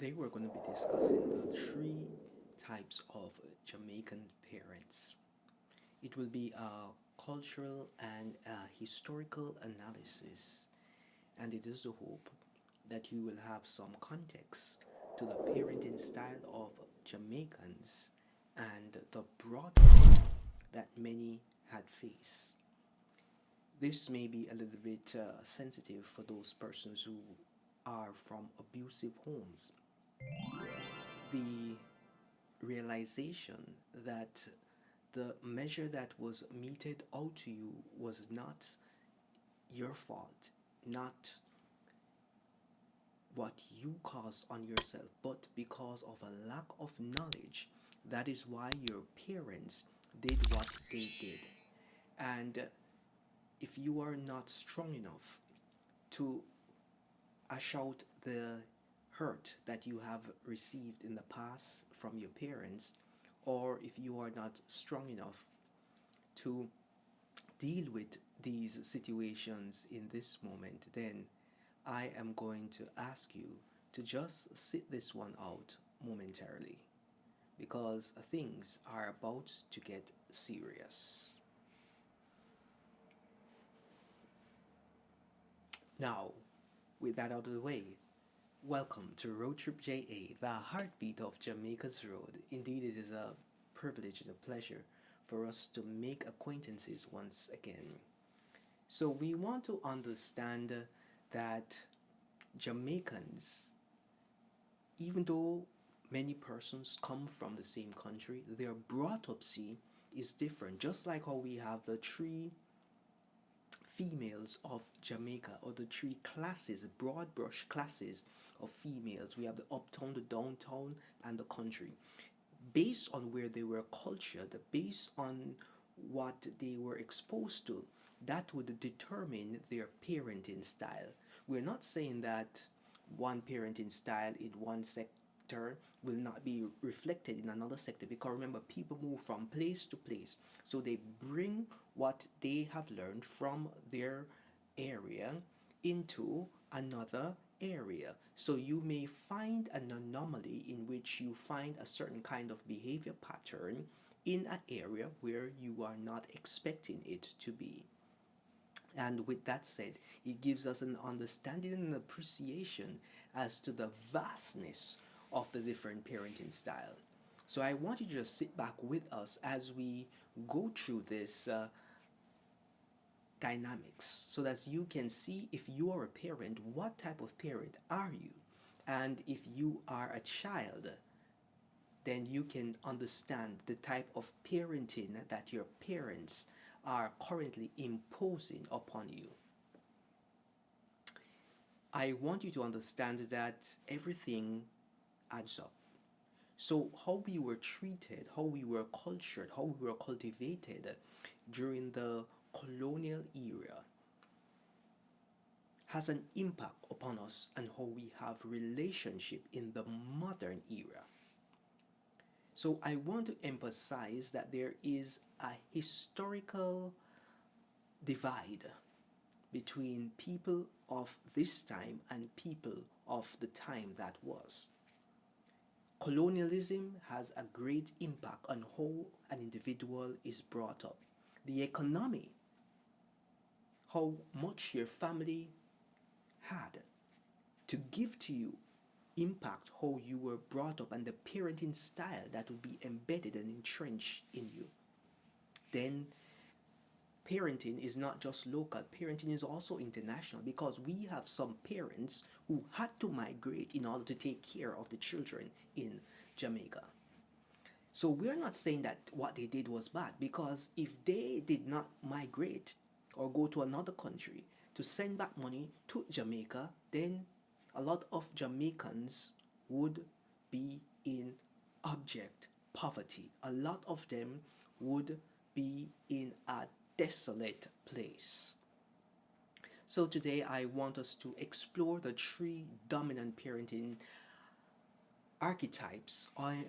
Today we're going to be discussing the three types of Jamaican parents. It will be a cultural and a historical analysis, and it is the hope that you will have some context to the parenting style of Jamaicans and the broadness that many had faced. This may be a little bit sensitive for those persons who are from abusive homes. The realization that the measure that was meted out to you was not your fault, not what you caused on yourself, but because of a lack of knowledge. That is why your parents did what they did. And if you are not strong enough to ash out the hurt that you have received in the past from your parents, or if you are not strong enough to deal with these situations in this moment, then I am going to ask you to just sit this one out momentarily because things are about to get serious. Now, with that out of the way, welcome to RoadTripja, the heartbeat of Jamaica's road. Indeed, it is a privilege and a pleasure for us to make acquaintances once again. So, we want to understand that Jamaicans, even though many persons come from the same country, their brought up is different. Just like how we have the three females of Jamaica, or the three classes, broad brush classes of females. We have the uptown, the downtown, and the country. Based on where they were cultured, based on what they were exposed to, that would determine their parenting style. We're not saying that one parenting style in one sector will not be reflected in another sector, because remember, people move from place to place, so they bring what they have learned from their area into another area. So you may find an anomaly in which you find a certain kind of behavior pattern in an area where you are not expecting it to be. And with that said, it gives us an understanding and appreciation as to the vastness of the different parenting style. So I want you to just sit back with us as we go through this dynamics, so that you can see, if you are a parent, what type of parent are you, and if you are a child, then you can understand the type of parenting that your parents are currently imposing upon you. I want you to understand that everything adds up. So, how we were treated, how we were cultured, how we were cultivated during the colonial era has an impact upon us and how we have relationship in the modern era. So I want to emphasize that there is a historical divide between people of this time and people of the time that was. Colonialism has a great impact on how an individual is brought up. The economy, how much your family had to give to you, impact how you were brought up and the parenting style that would be embedded and entrenched in you. Then parenting is not just local, parenting is also international, because we have some parents who had to migrate in order to take care of the children in Jamaica. So we're not saying that what they did was bad, because if they did not migrate or go to another country to send back money to Jamaica, then a lot of Jamaicans would be in abject poverty. A lot of them would be in a desolate place. So today I want us to explore the three dominant parenting archetypes of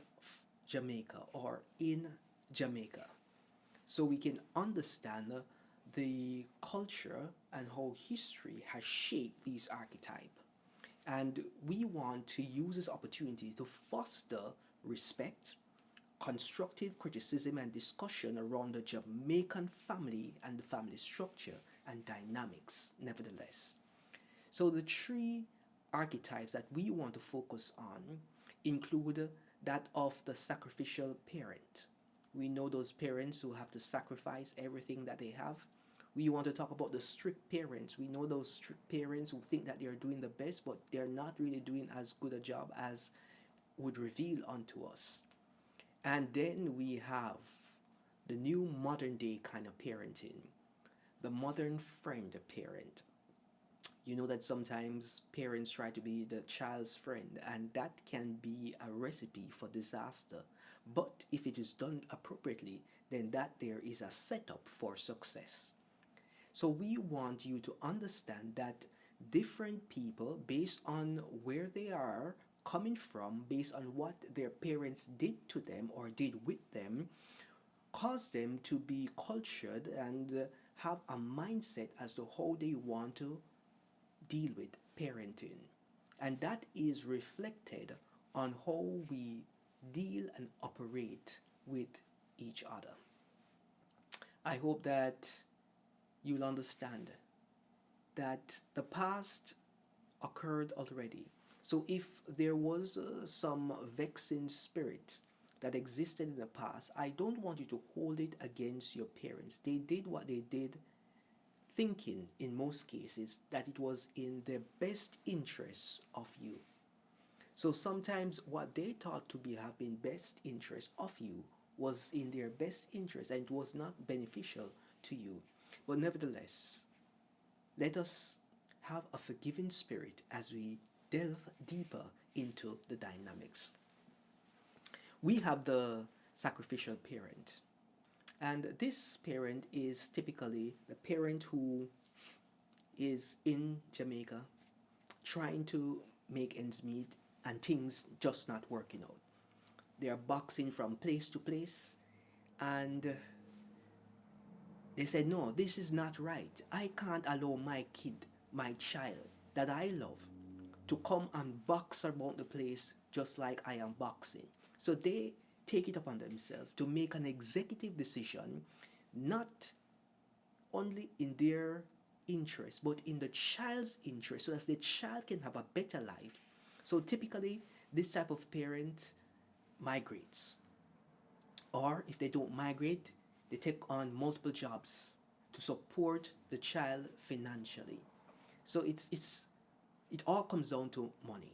Jamaica, or in Jamaica, so we can understand the culture and how history has shaped these archetypes. And we want to use this opportunity to foster respect, constructive criticism, and discussion around the Jamaican family and the family structure and dynamics, nevertheless. So, the three archetypes that we want to focus on include that of the sacrificial parent. We know those parents who have to sacrifice everything that they have. We want to talk about the strict parents. We know those strict parents who think that they are doing the best, but they're not really doing as good a job as would reveal unto us. And then we have the new modern day kind of parenting, the modern friend parent. You know that sometimes parents try to be the child's friend, and that can be a recipe for disaster. But if it is done appropriately, then that there is a setup for success. So we want you to understand that different people, based on where they are coming from, based on what their parents did to them or did with them, cause them to be cultured and have a mindset as to how they want to deal with parenting. And that is reflected on how we deal and operate with each other. I hope that you'll understand that the past occurred already. So if there was some vexing spirit that existed in the past, I don't want you to hold it against your parents. They did what they did, thinking in most cases that it was in the best interests of you. So sometimes what they thought to be have been best interest of you was in their best interest and it was not beneficial to you. But nevertheless, let us have a forgiving spirit as we delve deeper into the dynamics. We have the sacrificial parent. And this parent is typically the parent who is in Jamaica trying to make ends meet and things just not working out. They are boxing from place to place and they said, no, this is not right. I can't allow my kid, my child that I love, to come and box around the place just like I am boxing. So they take it upon themselves to make an executive decision, not only in their interest, but in the child's interest, so that the child can have a better life. So typically, this type of parent migrates. Or if they don't migrate, they take on multiple jobs to support the child financially. So it all comes down to money.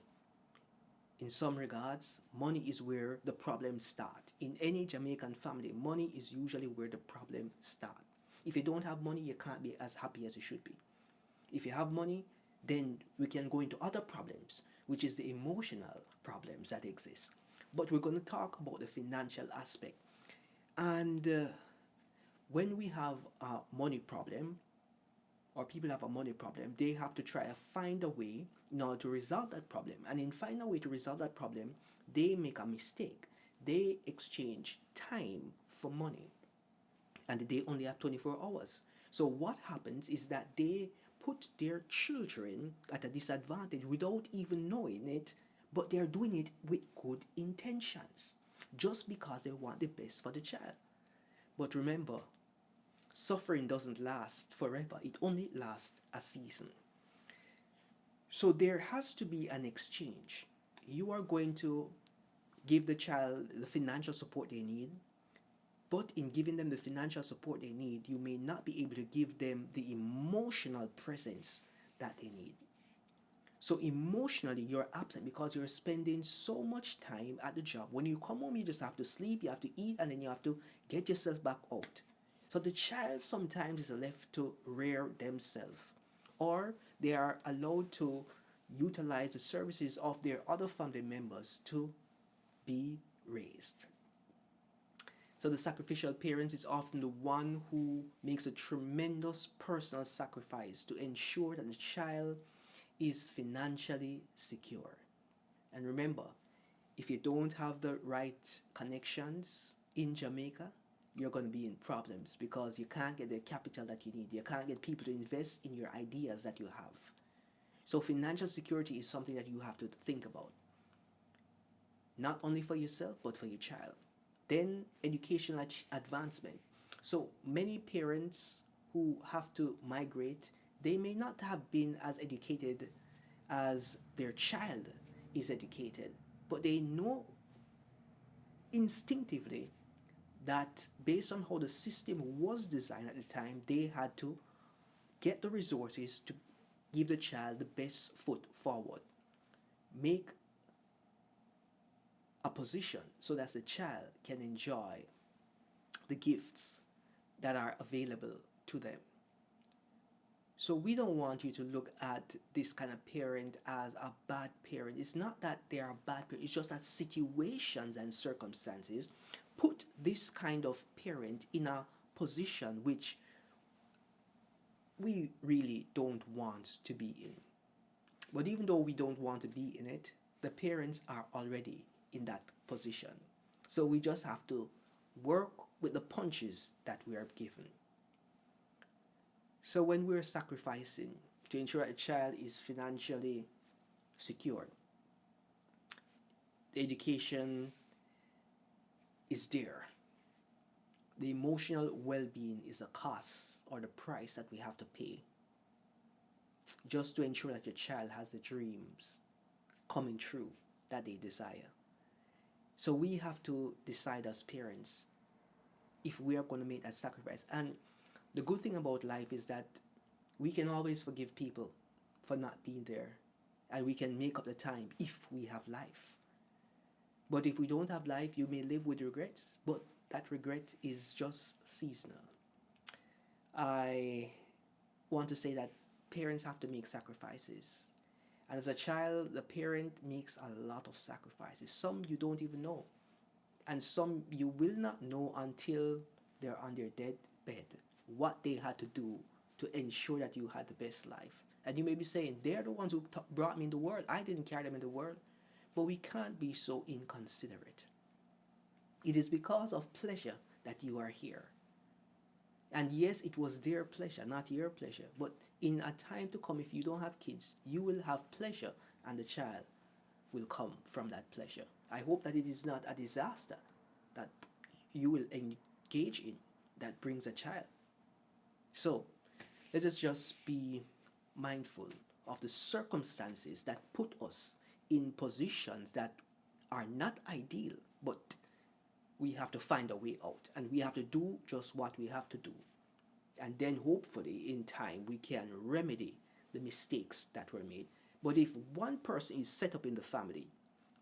In some regards, money is where the problems start. In any Jamaican family, money is usually where the problem starts. If you don't have money, you can't be as happy as you should be. If you have money, then we can go into other problems, which is the emotional problems that exist. But we're going to talk about the financial aspect. And when we have a money problem, or people have a money problem, they have to try to find a way in order to resolve that problem. And in finding a way to resolve that problem, they make a mistake. They exchange time for money. And they only have 24 hours. So what happens is that they put their children at a disadvantage without even knowing it, but they're doing it with good intentions, just because they want the best for the child. But remember, suffering doesn't last forever. It only lasts a season. So there has to be an exchange. You are going to give the child the financial support they need, but in giving them the financial support they need, you may not be able to give them the emotional presence that they need. So emotionally, you're absent because you're spending so much time at the job. When you come home, you just have to sleep, you have to eat, and then you have to get yourself back out. So the child sometimes is left to rear themselves, or they are allowed to utilize the services of their other family members to be raised. So the sacrificial parent is often the one who makes a tremendous personal sacrifice to ensure that the child is financially secure. And remember, if you don't have the right connections in Jamaica, you're going to be in problems because you can't get the capital that you need. You can't get people to invest in your ideas that you have. So financial security is something that you have to think about, not only for yourself but for your child. Then educational advancement. So many parents who have to migrate, they may not have been as educated as their child is educated, but they know instinctively that based on how the system was designed at the time, they had to get the resources to give the child the best foot forward, make a position so that the child can enjoy the gifts that are available to them. So we don't want you to look at this kind of parent as a bad parent. It's not that they are bad parents, it's just that situations and circumstances put this kind of parent in a position which we really don't want to be in. But even though we don't want to be in it, the parents are already in that position. So we just have to work with the punches that we are given. So when we're sacrificing to ensure a child is financially secure, the education is there. The emotional well-being is a cost or the price that we have to pay just to ensure that your child has the dreams coming true that they desire. So we have to decide as parents if we are going to make that sacrifice. And the good thing about life is that we can always forgive people for not being there, and we can make up the time if we have life. But if we don't have life, you may live with regrets, but that regret is just seasonal. I want to say that parents have to make sacrifices. And as a child, the parent makes a lot of sacrifices. Some you don't even know. And some you will not know until they're on their deathbed what they had to do to ensure that you had the best life. And you may be saying, they're the ones who brought me in the world. I didn't carry them in the world. But we can't be so inconsiderate. It is because of pleasure that you are here. And yes, it was their pleasure, not your pleasure. But in a time to come, if you don't have kids, you will have pleasure, and the child will come from that pleasure. I hope that it is not a disaster that you will engage in that brings a child. So let us just be mindful of the circumstances that put us in positions that are not ideal, but we have to find a way out, and we have to do just what we have to do. And then hopefully in time we can remedy the mistakes that were made. But if one person is set up in the family,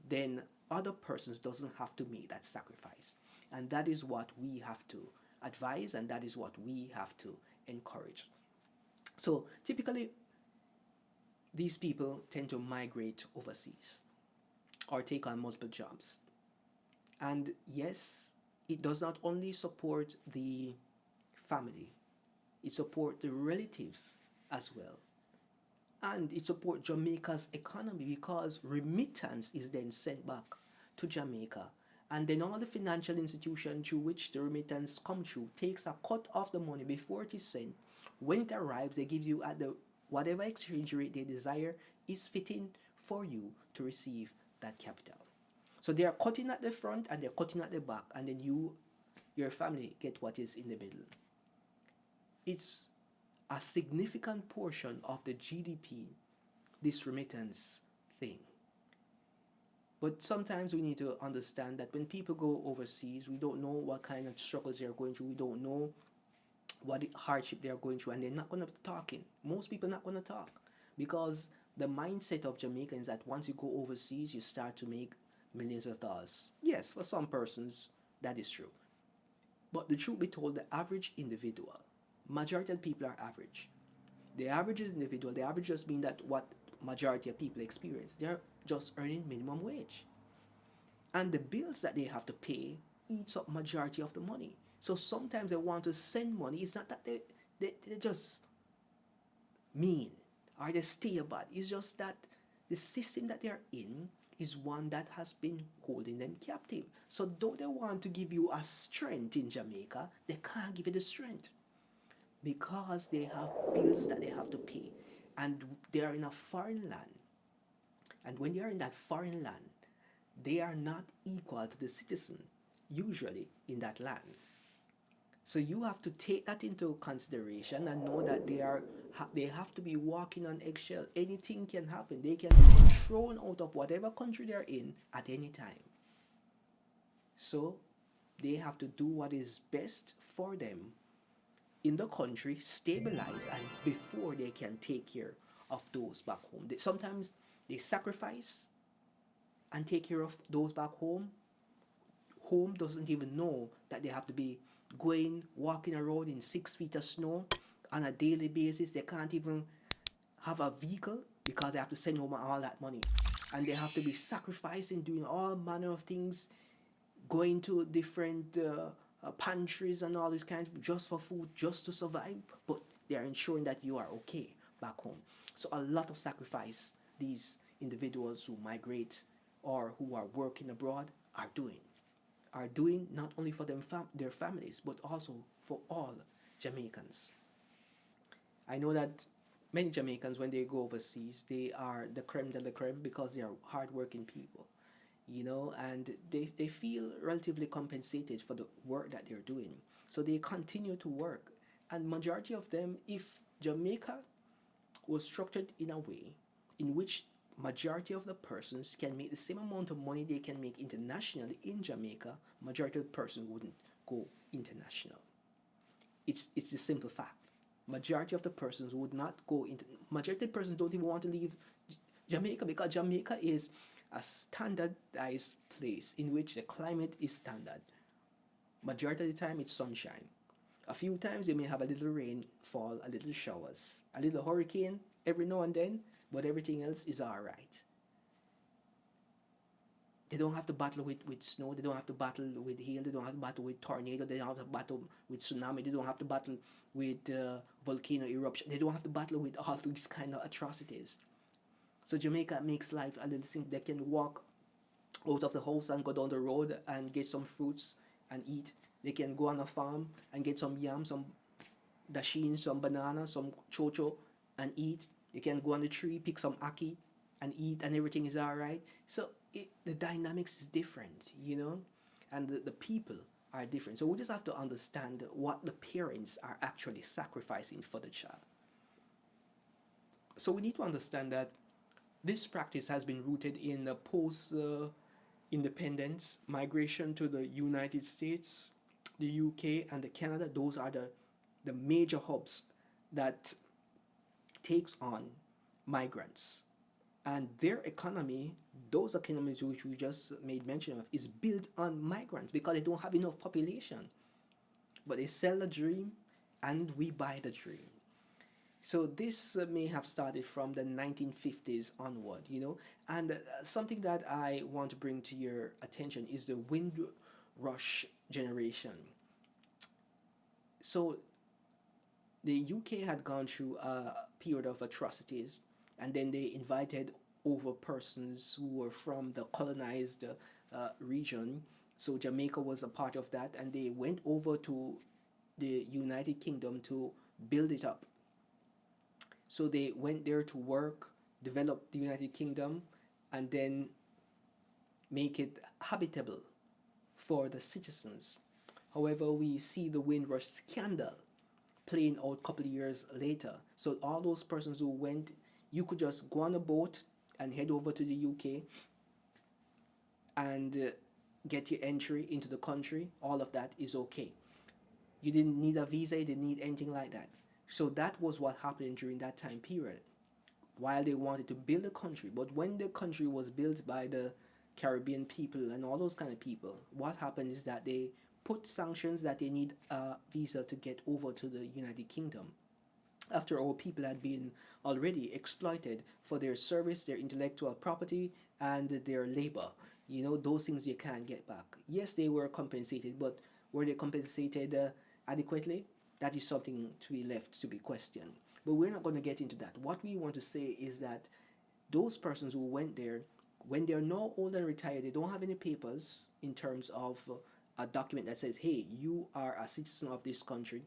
then other persons doesn't have to make that sacrifice. And that is what we have to advise, and that is what we have to encourage. So typically these people tend to migrate overseas or take on multiple jobs. And yes, it does not only support the family, it supports the relatives as well. And it supports Jamaica's economy because remittance is then sent back to Jamaica. And then all the financial institution through which the remittance come through takes a cut of the money before it is sent. When it arrives, they give you at the whatever exchange rate they desire is fitting for you to receive that capital. So they are cutting at the front and they're cutting at the back, and then your family get what is in the middle. It's a significant portion of the GDP, this remittance thing. But sometimes we need to understand that when people go overseas, we don't know what kind of struggles they're going through. We don't know what hardship they're going through, and they're not going to be talking. Most people are not going to talk because the mindset of Jamaica is that once you go overseas, you start to make millions of dollars. Yes, for some persons, that is true. But the truth be told, the average individual, majority of people are average. The average is individual. The average just means that what majority of people experience. They're just earning minimum wage. And the bills that they have to pay eats up majority of the money. So sometimes they want to send money. It's not that they just mean or they stay bad. It's just that the system that they're in is one that has been holding them captive. So though they want to give you a strength in Jamaica, they can't give you the strength because they have bills that they have to pay. and they are in a foreign land. And when they are in that foreign land, they are not equal to the citizen usually in that land. So you have to take that into consideration and know that they have to be walking on eggshell. Anything can happen. They can be thrown out of whatever country they're in at any time. So they have to do what is best for them in the country, stabilize, and before they can take care of those back home. Sometimes they sacrifice and take care of those back home. Home doesn't even know that they have to be walking around in 6 feet of snow on a daily basis. They can't even have a vehicle because they have to send home all that money. And they have to be sacrificing, doing all manner of things, going to different pantries and all these kinds just for food, just to survive. But they are ensuring that you are okay back home. So a lot of sacrifice these individuals who migrate or who are working abroad are doing not only for their families, but also for all Jamaicans. I know that many Jamaicans, when they go overseas, they are the creme de la creme because they are hardworking people, and they feel relatively compensated for the work that they're doing. So they continue to work. And majority of them, if Jamaica was structured in a way in which majority of the persons can make the same amount of money they can make internationally in Jamaica, majority of the person wouldn't go international. It's a simple fact. Majority of the persons would not go into. Majority of the persons don't even want to leave Jamaica because Jamaica is a standardized place in which the climate is standard. Majority of the time it's sunshine. A few times you may have a little rainfall, a little showers, a little hurricane every now and then, but everything else is all right. They don't have to battle with snow. They don't have to battle with hail. They don't have to battle with tornado. They don't have to battle with tsunami. They don't have to battle with volcano eruption. They don't have to battle with all these kind of atrocities. So Jamaica makes life a little simple. They can walk out of the house and go down the road and get some fruits and eat. They can go on a farm and get some yam, some dasheen, some banana, some chocho and eat. They can go on the tree, pick some ackee and eat, and everything is all right. So the dynamics is different, and the people are different. So we just have to understand what the parents are actually sacrificing for the child. So we need to understand that this practice has been rooted in the post independence migration to the United States, the UK, and the Canada. Those are the major hubs that takes on migrants. And their economy, those economies which we just made mention of, is built on migrants because they don't have enough population. But they sell the dream and we buy the dream. So this may have started from the 1950s onward, and something that I want to bring to your attention is the Windrush generation. So the UK had gone through a period of atrocities, and then they invited over persons who were from the colonized region. So Jamaica was a part of that, and they went over to the United Kingdom to build it up. So they went there to work, develop the United Kingdom, and then make it habitable for the citizens. However, we see the Windrush scandal playing out a couple of years later. So all those persons who went, you could just go on a boat and head over to the UK and get your entry into the country. All of that is okay. You didn't need a visa, you didn't need anything like that. So that was what happened during that time period, while they wanted to build a country. But when the country was built by the Caribbean people and all those kind of people, what happened is that they put sanctions that they need a visa to get over to the United Kingdom. After all, people had been already exploited for their service, their intellectual property, and their labor. Those things you can't get back. Yes, they were compensated, but were they compensated adequately? That is something to be left to be questioned. But we're not going to get into that. What we want to say is that those persons who went there, when they're now old and retired, they don't have any papers in terms of a document that says, hey, you are a citizen of this country,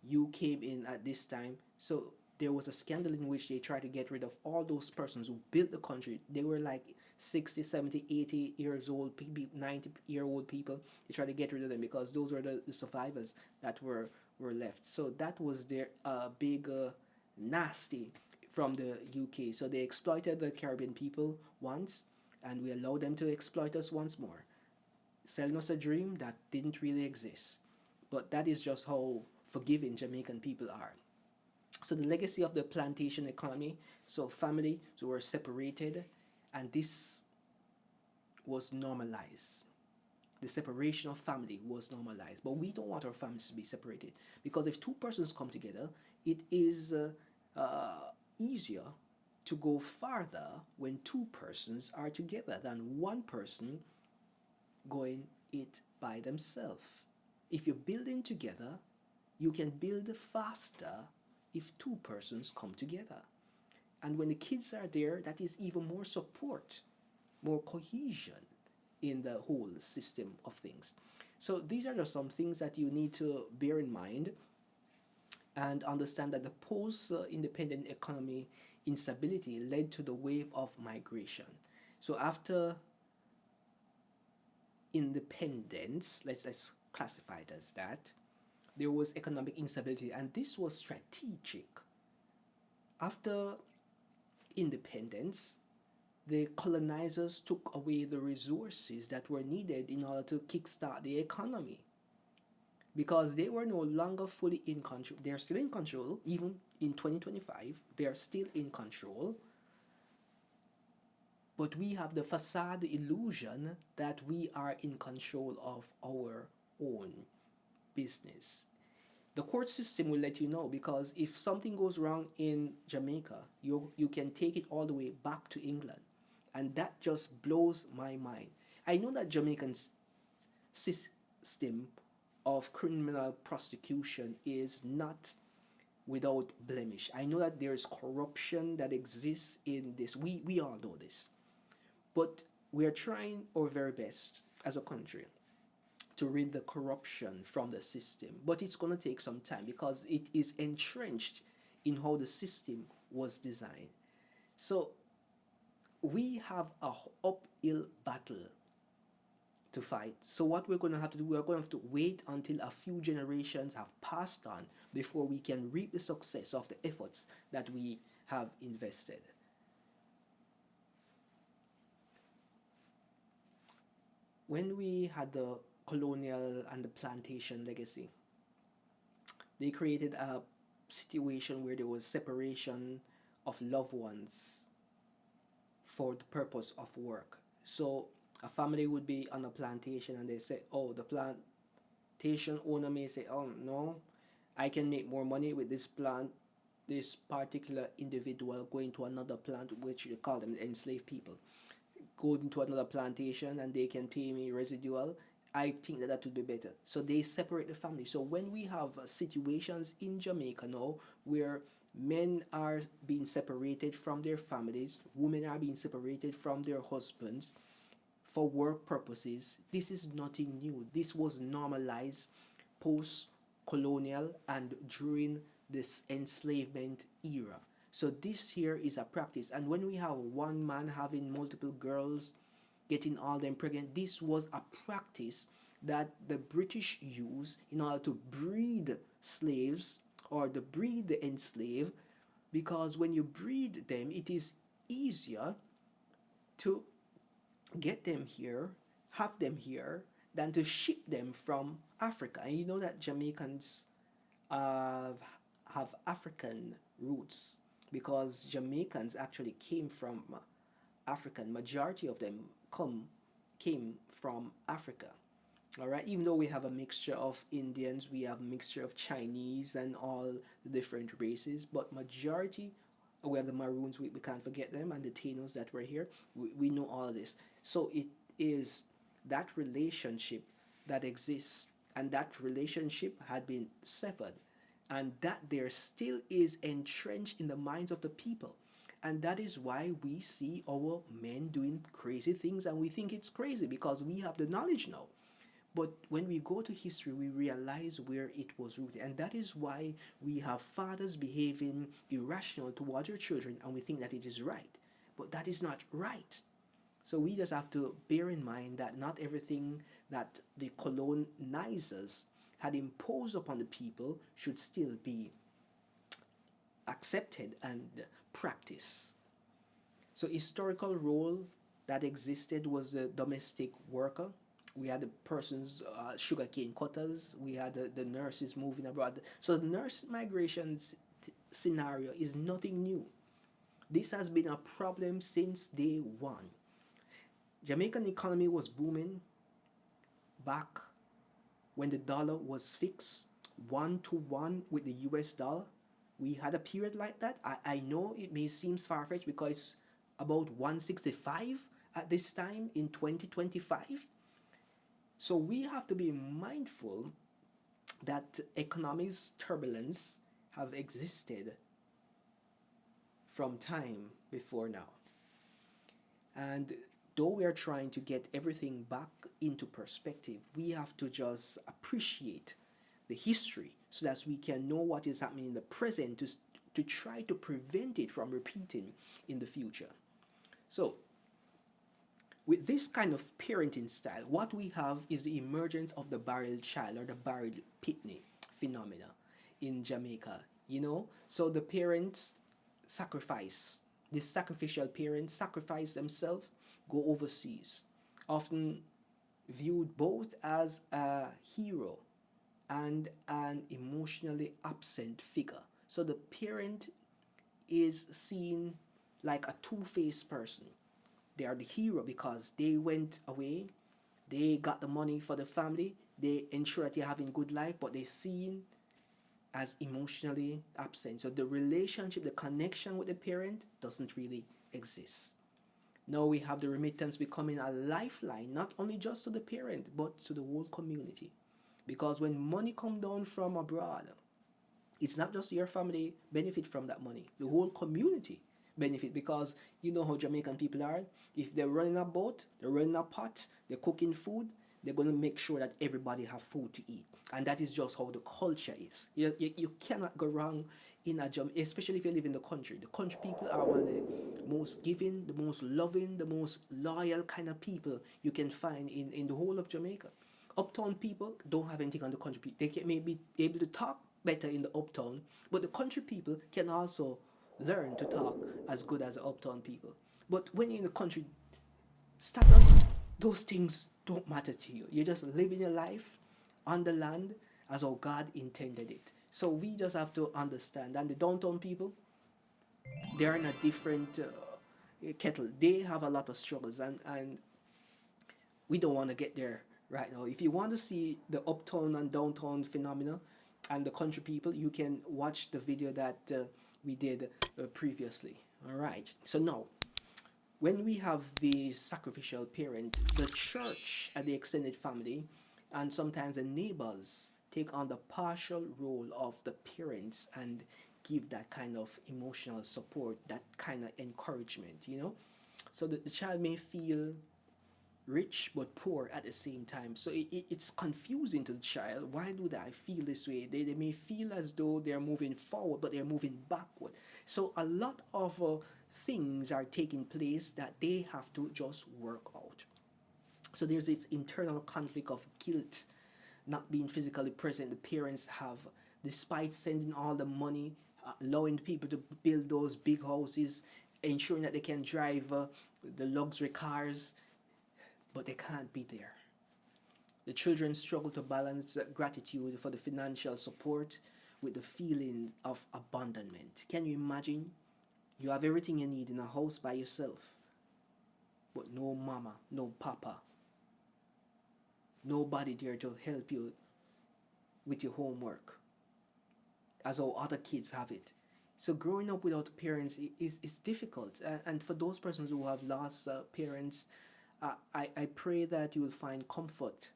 you came in at this time. So there was a scandal in which they tried to get rid of all those persons who built the country. They were like 60, 70, 80 years old people, 90-year-old people. They tried to get rid of them because those were the survivors that were left. So that was their big nasty from the UK. So they exploited the Caribbean people once, and we allowed them to exploit us once more, selling us a dream that didn't really exist. But that is just how forgiving Jamaican people are. So the legacy of the plantation economy, so family so were separated, and this was normalized. The separation of family was normalized, but we don't want our families to be separated, because if two persons come together, it is easier to go farther when two persons are together than one person going it by themselves. If you're building together, you can build faster if two persons come together. And when the kids are there, that is even more support, more cohesion in the whole system of things. So these are just some things that you need to bear in mind and understand that the post-independent economy instability led to the wave of migration. So after independence, let's classify it as that, there was economic instability, and this was strategic. After independence, the colonizers took away the resources that were needed in order to kickstart the economy, because they were no longer fully in control. They're still in control, even in 2025, they're still in control. But we have the facade illusion that we are in control of our own business. The court system will let you know, because if something goes wrong in Jamaica, you can take it all the way back to England. And that just blows my mind. I know that Jamaican's system of criminal prosecution is not without blemish. I know that there's corruption that exists in this. We all know this. But we are trying our very best as a country to rid the corruption from the system. But it's going to take some time, because it is entrenched in how the system was designed. So we have a uphill battle to fight. So what we're going to have to do, we're going to have to wait until a few generations have passed on before we can reap the success of the efforts that we have invested. When we had the colonial and the plantation legacy, they created a situation where there was separation of loved ones for the purpose of work. So a family would be on a plantation, and they say, oh, the plantation owner may say, oh no, I can make more money with this plant, this particular individual going to another plant, which you call them the enslaved people, going to another plantation, and they can pay me residual. I think that would be better. So they separate the family. So when we have situations in Jamaica now where men are being separated from their families, women are being separated from their husbands for work purposes, this is nothing new. This was normalized post-colonial and during this enslavement era. So this here is a practice. And when we have one man having multiple girls, getting all them pregnant, this was a practice that the British used in order to breed slaves, or to breed the enslaved, because when you breed them, it is easier to get them here, have them here, than to ship them from Africa. And you know that Jamaicans have African roots, because Jamaicans actually came from African. Majority of them came from Africa. All right, even though we have a mixture of Indians, we have a mixture of Chinese and all the different races, but majority, we have the Maroons, we can't forget them, and the Tainos that were here. We know all of this. So it is that relationship that exists, and that relationship had been severed, and that there still is entrenched in the minds of the people. And that is why we see our men doing crazy things, and we think it's crazy because we have the knowledge now. But when we go to history, we realize where it was rooted. And that is why we have fathers behaving irrational towards their children and we think that it is right. But that is not right. So we just have to bear in mind that not everything that the colonizers had imposed upon the people should still be accepted and practiced. So historical role that existed was the domestic worker. We had the persons, sugarcane cutters. We had the nurses moving abroad. So the nurse migration scenario is nothing new. This has been a problem since day one. Jamaican economy was booming back when the dollar was fixed 1 to 1 with the US dollar. We had a period like that. I know it may seem far-fetched because it's about 165 at this time in 2025. So we have to be mindful that economic turbulence have existed from time before now. And though we are trying to get everything back into perspective, we have to just appreciate the history so that we can know what is happening in the present to try to prevent it from repeating in the future. So, with this kind of parenting style, what we have is the emergence of the barrel child or the barrel pitney phenomena in Jamaica. So the parents sacrifice. This sacrificial parents sacrifice themselves, go overseas, often viewed both as a hero and an emotionally absent figure. So the parent is seen like a two-faced person. They are the hero because they went away, they got the money for the family, they ensure that they're having good life, but they're seen as emotionally absent. So the relationship, the connection with the parent doesn't really exist. Now we have the remittance becoming a lifeline, not only just to the parent, but to the whole community. Because when money comes down from abroad, it's not just your family benefit from that money, the whole community benefit, because you know how Jamaican people are. If they're running a boat, they're running a pot, they're cooking food, they're going to make sure that everybody have food to eat. And that is just how the culture is. You cannot go wrong in a Jamaica, especially if you live in the country. The country people are one of the most giving, the most loving, the most loyal kind of people you can find in the whole of Jamaica. Uptown people don't have anything on the country people. They may be able to talk better in the uptown, but the country people can also learn to talk as good as the uptown people. But when you're in the country, status, those things don't matter to you. You're just living your life on the land as how God intended it. So we just have to understand. And the downtown people, they're in a different kettle. They have a lot of struggles, and we don't want to get there right now. If you want to see the uptown and downtown phenomena and the country people, you can watch the video that we did previously. All right. So now, when we have the sacrificial parent, the church and the extended family, and sometimes the neighbors take on the partial role of the parents and give that kind of emotional support, that kind of encouragement. So that the child may feel rich but poor at the same time. So it's confusing to the child. Why do I feel this way? They may feel as though they're moving forward, but they're moving backward. So a lot of things are taking place that they have to just work out. So there's this internal conflict of guilt, not being physically present. The parents have, despite sending all the money, allowing people to build those big houses, ensuring that they can drive the luxury cars, but they can't be there. The children struggle to balance gratitude for the financial support with the feeling of abandonment. Can you imagine? You have everything you need in a house by yourself, but no mama, no papa, nobody there to help you with your homework, as all other kids have it. So growing up without parents is difficult. And for those persons who have lost parents, I pray that you will find comfort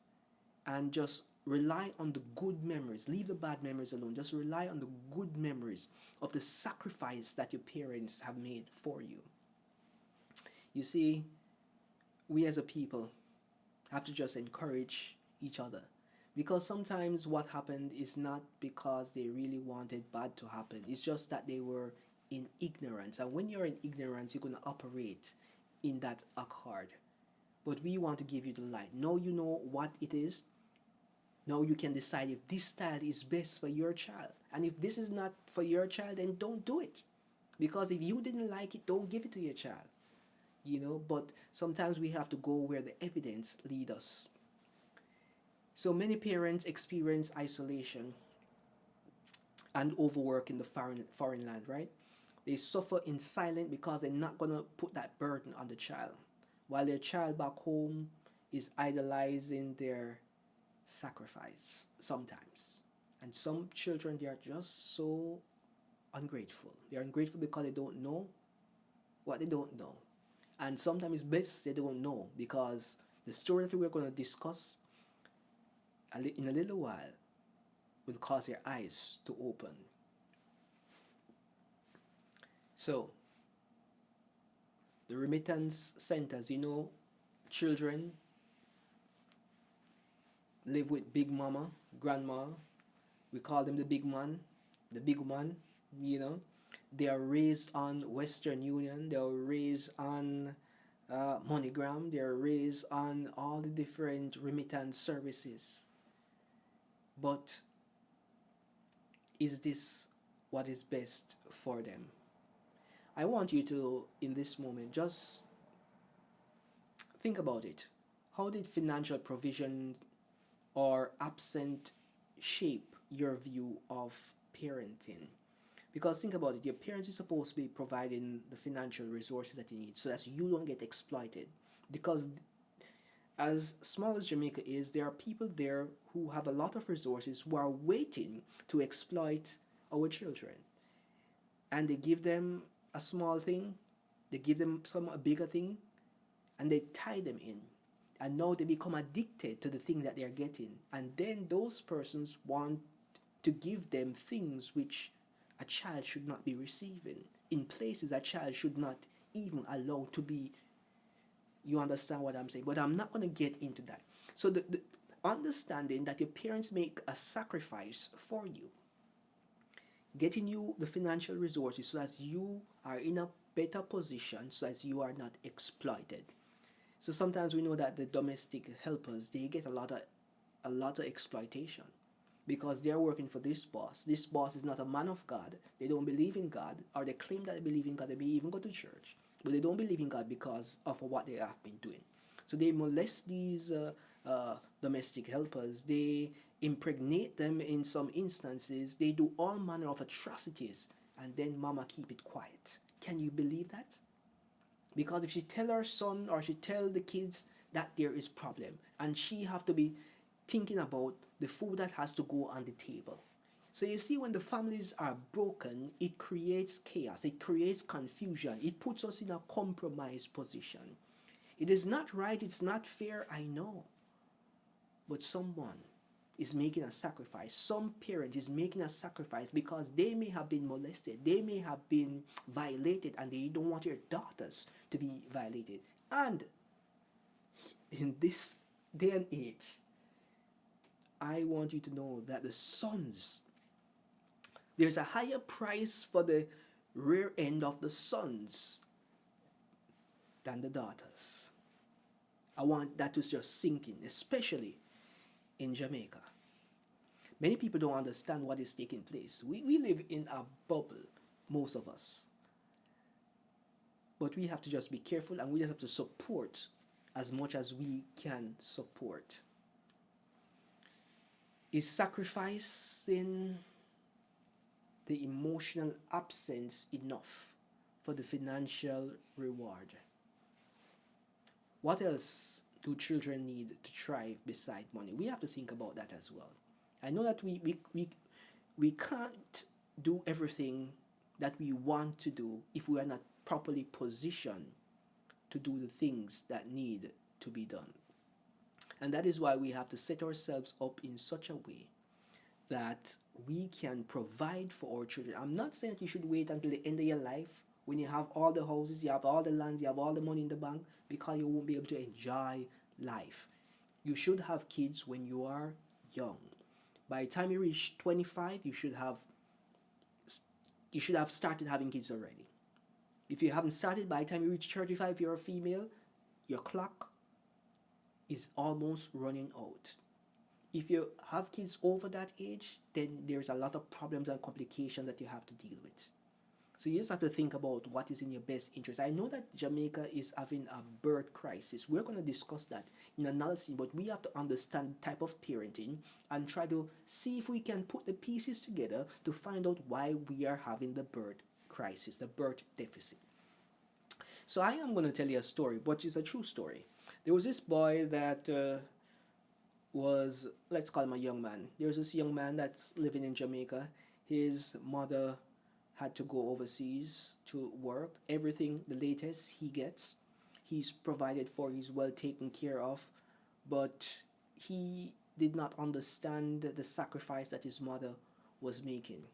and just rely on the good memories. Leave the bad memories alone. Just rely on the good memories of the sacrifice that your parents have made for you. You see, we as a people have to just encourage each other. Because sometimes what happened is not because they really wanted bad to happen, it's just that they were in ignorance. And when you're in ignorance, you're going to operate in that accord. But we want to give you the light. Now you know what it is. Now you can decide if this style is best for your child. And if this is not for your child, then don't do it. Because if you didn't like it, don't give it to your child. But sometimes we have to go where the evidence lead us. So many parents experience isolation and overwork in the foreign land, right? They suffer in silence because they're not going to put that burden on the child, while their child back home is idolizing their sacrifice sometimes. And some children, they are just so ungrateful. They're ungrateful because they don't know what they don't know. And sometimes it's best they don't know, because the story that we're going to discuss in a little while will cause their eyes to open. So, the remittance centers, children live with big mama, grandma. We call them the big man, the big man, They are raised on Western Union. They are raised on MoneyGram. They are raised on all the different remittance services. But is this what is best for them? I want you to, in this moment, just think about it. How did financial provision or absent shape your view of parenting? Because think about it, your parents are supposed to be providing the financial resources that you need so that you don't get exploited. Because as small as Jamaica is, there are people there who have a lot of resources who are waiting to exploit our children. And they give them a small thing, they give them a bigger thing, and they tie them in. And now they become addicted to the thing that they're getting. And then those persons want to give them things which a child should not be receiving, in places a child should not even allow to be. You understand what I'm saying? But I'm not going to get into that. So the understanding that your parents make a sacrifice for you, getting you the financial resources so that you are in a better position, so that you are not exploited. So sometimes we know that the domestic helpers, they get a lot of exploitation, because they're working for this boss. This boss is not a man of God. They don't believe in God, or they claim that they believe in God. They may even go to church, but they don't believe in God because of what they have been doing. So they molest these domestic helpers. They impregnate them in some instances. They do all manner of atrocities, and then mama keep it quiet. Can you believe that? Because if she tell her son or she tell the kids that there is problem, and she have to be thinking about the food that has to go on the table. So you see, when the families are broken, it creates chaos, it creates confusion, it puts us in a compromised position. It is not right, it's not fair, I know. But someone is making a sacrifice. Some parent is making a sacrifice because they may have been molested, they may have been violated, and they don't want their daughters to be violated. And in this day and age, I want you to know that the sons, there's a higher price for the rear end of the sons than the daughters. I want that to just sink in, especially in Jamaica. Many people don't understand what is taking place. We live in a bubble, most of us. But we have to just be careful, and we just have to support as much as we can support. Is sacrificing the emotional absence enough for the financial reward? What else do children need to thrive beside money? We have to think about that as well. I know that we can't do everything that we want to do if we are not properly positioned to do the things that need to be done. And that is why we have to set ourselves up in such a way that we can provide for our children. I'm not saying that you should wait until the end of your life when you have all the houses, you have all the land, you have all the money in the bank, because you won't be able to enjoy life. You should have kids when you are young. By the time you reach 25, you should have started having kids already. If you haven't started by the time you reach 35, you're a female, your clock is almost running out. If you have kids over that age, then there's a lot of problems and complications that you have to deal with. So you just have to think about what is in your best interest. I know that Jamaica is having a birth crisis. We're going to discuss that in another scene, but we have to understand the type of parenting and try to see if we can put the pieces together to find out why we are having the birth crisis, the birth deficit. So I am going to tell you a story, but it's a true story. There was this boy that was, let's call him a young man. There's this young man that's living in Jamaica. His mother had to go overseas to work. Everything, the latest he gets, he's provided for, he's well taken care of, but he did not understand the sacrifice that his mother was making.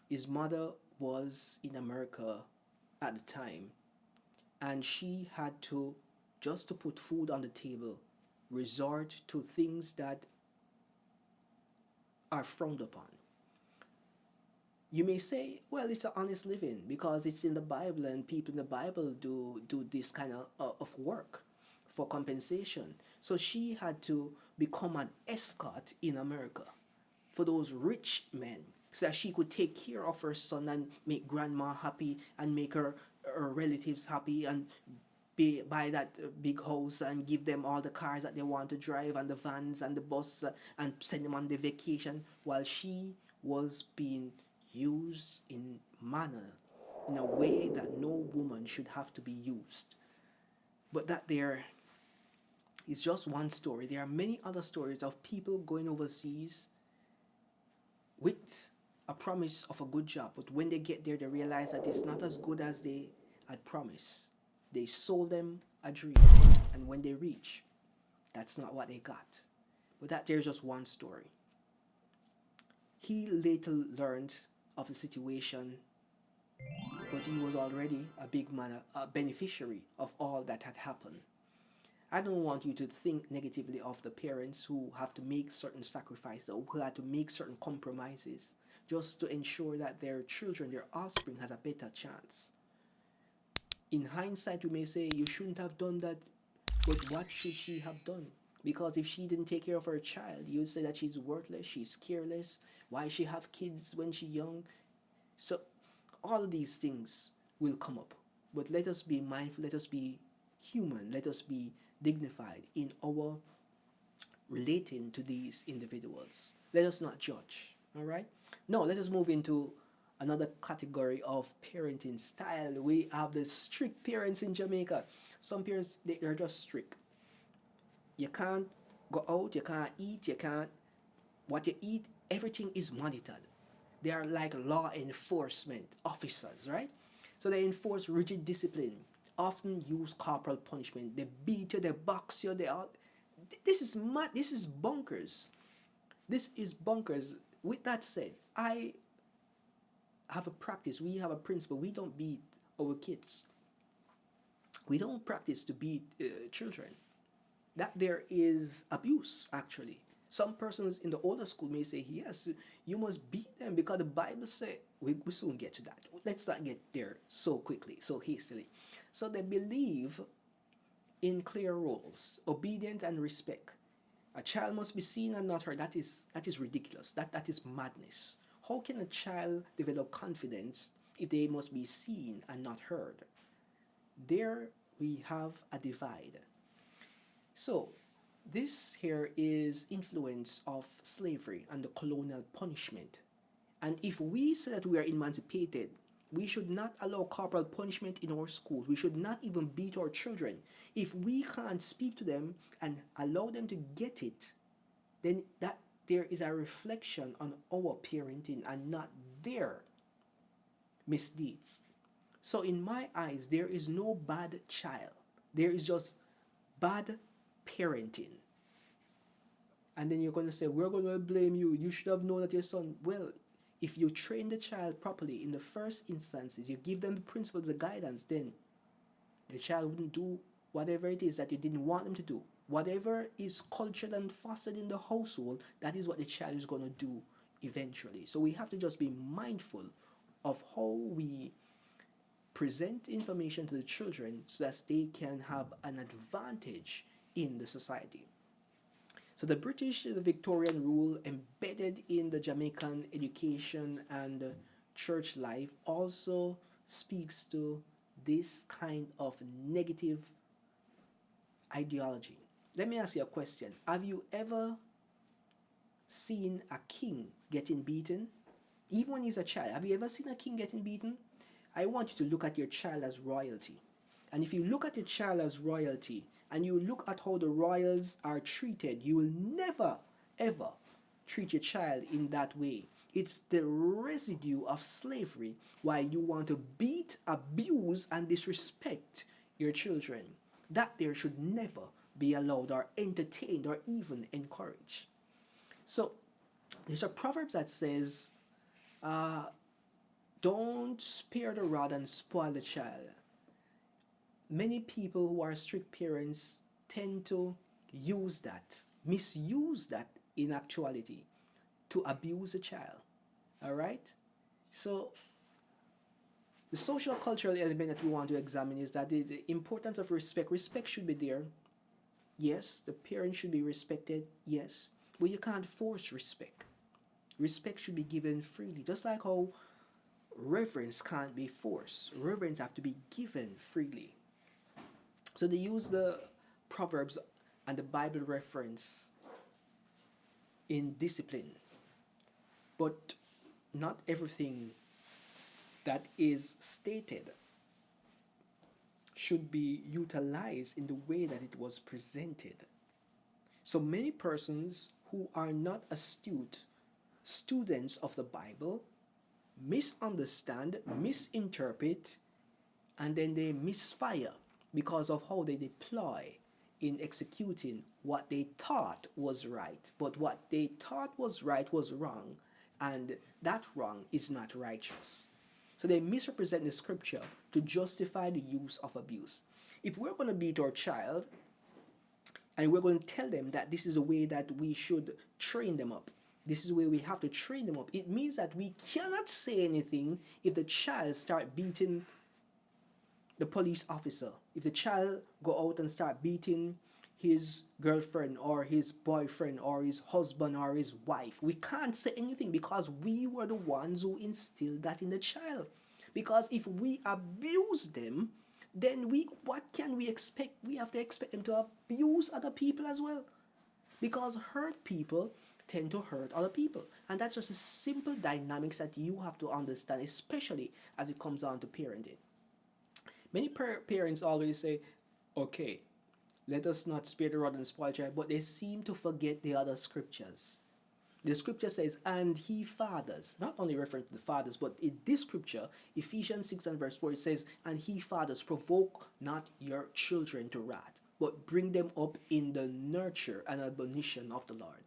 His mother was in America at the time, and she had to, just to put food on the table, resort to things that are frowned upon. You may say, well, it's an honest living because it's in the Bible and people in the Bible do this kind of work for compensation. So she had to become an escort in America for those rich men so that she could take care of her son and make grandma happy and make her relatives happy and buy that big house and give them all the cars that they want to drive and the vans and the bus and send them on the vacation while she was being used in a way that no woman should have to be used. But that there is just one story. There are many other stories of people going overseas with a promise of a good job, but when they get there, they realize that it's not as good as they had promised. They sold them a dream, and when they reach, that's not what they got. But that there's just one story. He later learned of the situation, but he was already a big man, a beneficiary of all that had happened. I don't want you to think negatively of the parents who have to make certain sacrifices or who had to make certain compromises just to ensure that their children, their offspring, has a better chance. In hindsight, we may say you shouldn't have done that, but what should she have done? Because if she didn't take care of her child, you'd say that she's worthless, she's careless. Why she have kids when she's young? So all of these things will come up. But let us be mindful, let us be human, let us be dignified in our relating to these individuals. Let us not judge. All right? Now, let us move into another category of parenting style. We have the strict parents in Jamaica. Some parents, they're just strict. You can't go out, you can't eat, you can't, what you eat, everything is monitored. They are like law enforcement officers, right? So they enforce rigid discipline, often use corporal punishment. They beat you, they box you, they all. This is mad, this is bonkers. This is bonkers. With that said, I have a practice, we have a principle, we don't beat our kids. We don't practice to beat children. That there is abuse, actually. Some persons in the older school may say, yes, you must beat them because the Bible says, we soon get to that. Let's not get there so quickly, so hastily. So they believe in clear rules, obedience and respect. A child must be seen and not heard. That is ridiculous. That is madness. How can a child develop confidence if they must be seen and not heard? There we have a divide. So this here is influence of slavery and the colonial punishment. And if we say that we are emancipated, we should not allow corporal punishment in our schools. We should not even beat our children. If we can't speak to them and allow them to get it, then that there is a reflection on our parenting and not their misdeeds. So in my eyes, there is no bad child. There is just bad parenting. And then you're going to say, we're going to blame you. You should have known that your son. Well, if you train the child properly in the first instances, you give them the principles, the guidance, then the child wouldn't do whatever it is that you didn't want them to do. Whatever is cultured and fostered in the household, that is what the child is going to do eventually. So we have to just be mindful of how we present information to the children so that they can have an advantage in the society. So the British, the Victorian rule embedded in the Jamaican education and church life also speaks to this kind of negative ideology. Let me ask you a question. Have you ever seen a king getting beaten? Even when he's a child, have you ever seen a king getting beaten? I want you to look at your child as royalty. And if you look at your child as royalty and you look at how the royals are treated, you will never, ever treat your child in that way. It's the residue of slavery while you want to beat, abuse, and disrespect your children. That there should never be allowed or entertained or even encouraged. So there's a proverb that says, don't spare the rod and spoil the child. Many people who are strict parents tend to use that, misuse that in actuality, to abuse a child. All right? So the social cultural element that we want to examine is that the importance of respect. Respect should be there. Yes, the parent should be respected. Yes, but you can't force respect. Respect should be given freely, just like how reverence can't be forced. Reverence have to be given freely. So they use the Proverbs and the Bible reference in discipline. But not everything that is stated should be utilized in the way that it was presented. So many persons who are not astute students of the Bible misunderstand, misinterpret, and then they misfire because of how they deploy in executing what they thought was right. But what they thought was right was wrong, and that wrong is not righteous. So they misrepresent the scripture to justify the use of abuse. If we're going to beat our child and we're going to tell them that this is the way that we should train them up, this is the way we have to train them up, it means that we cannot say anything if the child start beating the police officer, if the child go out and start beating his girlfriend or his boyfriend or his husband or his wife. We can't say anything because we were the ones who instilled that in the child. Because if we abuse them, then what can we expect? We have to expect them to abuse other people as well. Because hurt people tend to hurt other people. And that's just a simple dynamics that you have to understand, especially as it comes down to parenting. Many parents always say, okay, let us not spare the rod and spoil the child, but they seem to forget the other scriptures. The scripture says, and he fathers, not only referring to the fathers, but in this scripture, Ephesians 6 and verse 4, it says, and he fathers, provoke not your children to wrath, but bring them up in the nurture and admonition of the Lord.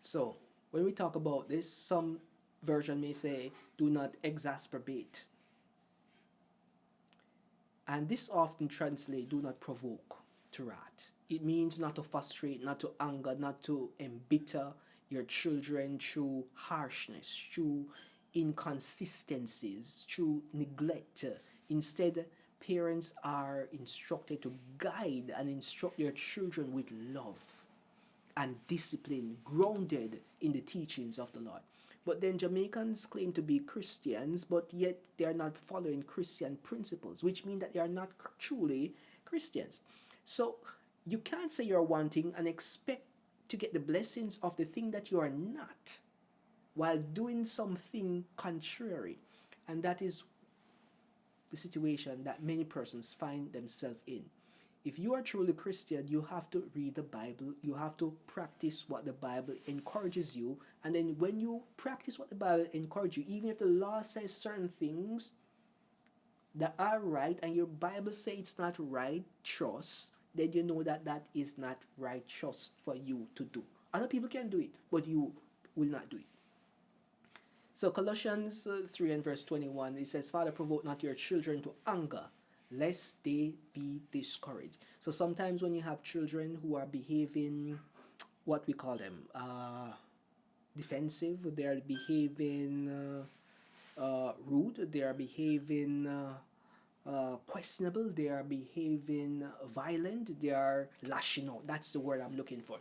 So, when we talk about this, some version may say, do not exasperate. And this often translates, do not provoke to wrath. It means not to frustrate, not to anger, not to embitter your children through harshness, through inconsistencies, through neglect. Instead, parents are instructed to guide and instruct their children with love and discipline, grounded in the teachings of the Lord. But then Jamaicans claim to be Christians, but yet they are not following Christian principles, which means that they are not truly Christians. So you can't say you're one thing and expect to get the blessings of the thing that you are not, while doing something contrary. And that is the situation that many persons find themselves in. If you are truly Christian, you have to read the Bible, you have to practice what the Bible encourages you, and then when you practice what the Bible encourages you, even if the law says certain things that are right and your Bible says it's not righteous, then you know that that is not righteous for you to do. Other people can do it, but you will not do it. So Colossians 3 and verse 21, it says, Father, provoke not your children to anger, lest they be discouraged. So sometimes when you have children who are behaving, what we call them, defensive, they are behaving rude, they are behaving questionable, they are behaving violent, they are lashing out. That's the word I'm looking for.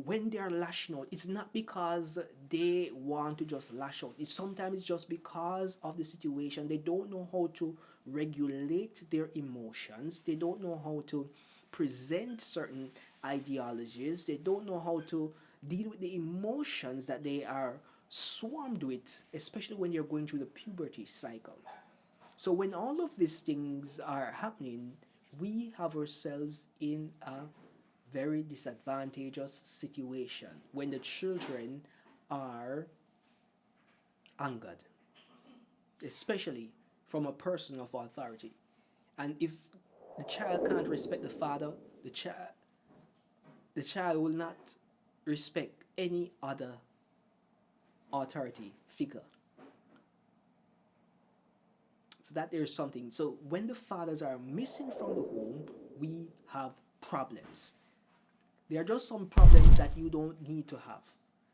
When they are lashing out, it's not because they want to just lash out. It's sometimes just because of the situation. They don't know how to regulate their emotions. They don't know how to present certain ideologies. They don't know how to deal with the emotions that they are swarmed with, especially when you're going through the puberty cycle. So when all of these things are happening, we have ourselves in a very disadvantageous situation when the children are angered, especially from a person of authority. And if the child can't respect the father, the child will not respect any other authority figure. So that there's something. So when the fathers are missing from the home, we have problems. There are just some problems that you don't need to have.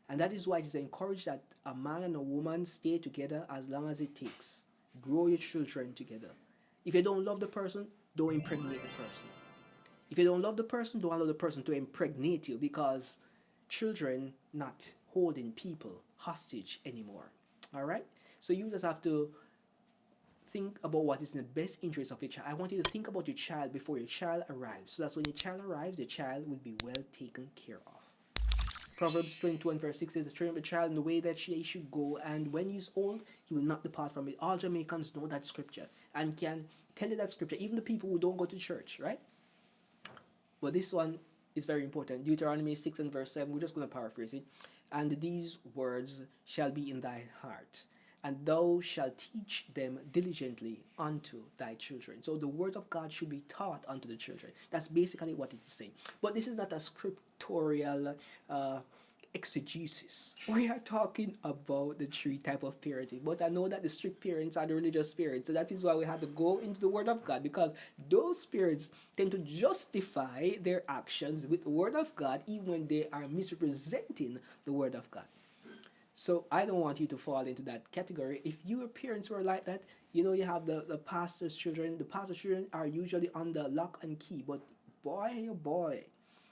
And that is why it is encouraged that a man and a woman stay together as long as it takes. Grow your children together. If you don't love the person, don't impregnate the person. If you don't love the person, don't allow the person to impregnate you, because children not holding people hostage anymore. All right? So you just have to think about what is in the best interest of your child. I want you to think about your child before your child arrives. So that's when your child arrives, your child will be well taken care of. Proverbs 22 and verse 6 says, train up the child in the way that he should go, and when he's old, he will not depart from it. All Jamaicans know that scripture and can tell you that scripture, even the people who don't go to church, right? But this one is very important. Deuteronomy 6 and verse 7, we're just going to paraphrase it. And these words shall be in thy heart, and thou shalt teach them diligently unto thy children. So the word of God should be taught unto the children. That's basically what it is saying. But this is not a scriptorial exegesis. We are talking about the three type of parenting. But I know that the strict parents are the religious parents. So that is why we have to go into the word of God, because those parents tend to justify their actions with the word of God even when they are misrepresenting the word of God. So I don't want you to fall into that category. If your parents were like that, you have the pastor's children. The pastor's children are usually under lock and key. But boy, oh boy,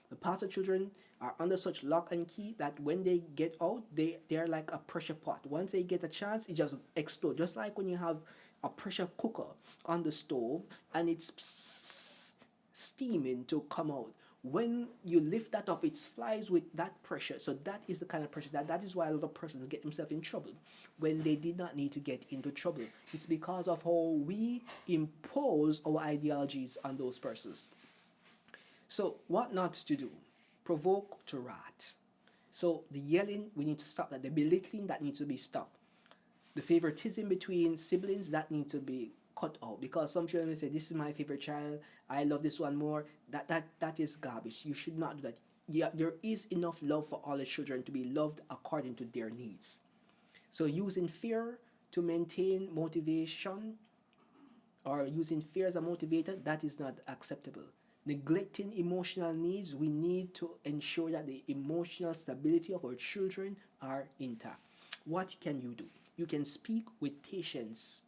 the pastor's children are under such lock and key that when they get out, they're like a pressure pot. Once they get a chance, it just explodes. Just like when you have a pressure cooker on the stove and it's steaming to come out. When you lift that up, it flies with that pressure. So that is the kind of pressure that is why a lot of persons get themselves in trouble when they did not need to get into trouble. It's because of how we impose our ideologies on those persons. So what not to do? Provoke to wrath. So the yelling, we need to stop that. The belittling, that needs to be stopped. The favoritism between siblings, that needs to be cut out, because some children say, this is my favorite child, I love this one more. That is garbage. You should not do that. Yeah, there is enough love for all the children to be loved according to their needs. So using fear to maintain motivation, or using fear as a motivator, that is not acceptable. Neglecting emotional needs, we need to ensure that the emotional stability of our children are intact. What can you do? You can speak with patience